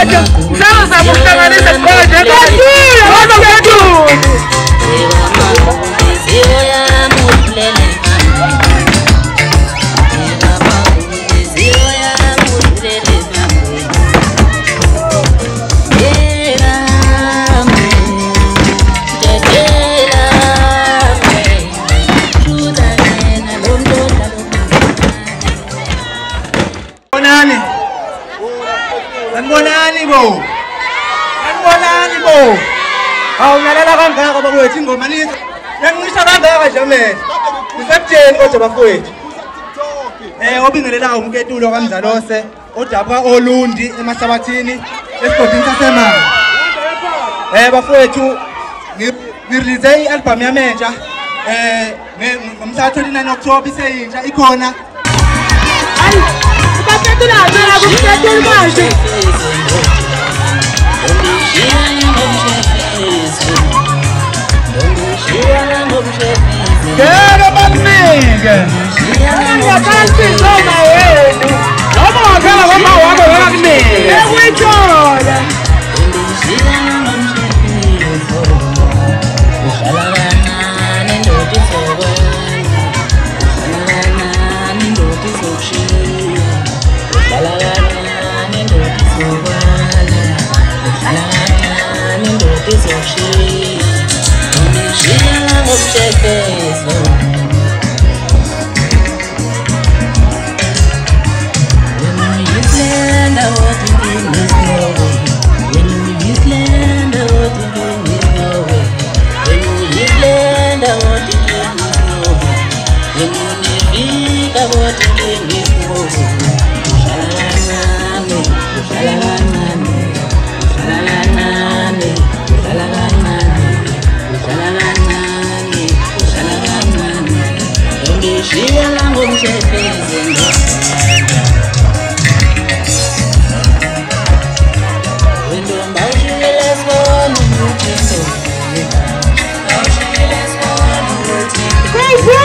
mfowethu ngizama ukuhlanganisa konke Awu nalala kangaka bafowethu ingoma lithi yangisha kangaka nje manje ngisebujeni kodwa bafowethu obingelelayo umketulo kaMzalose odabwa olundi emahlabathini esigodini sasemanga bafowethu ngirelease i-album yamentsha ngomhla 29 October iseyintsha ikhona hayi ubaketula ngala kumketula manje Quero baminga. Ya casi toma yenu. Vamos a ver, vamos a ver la mía. Es muy chora. Crazy!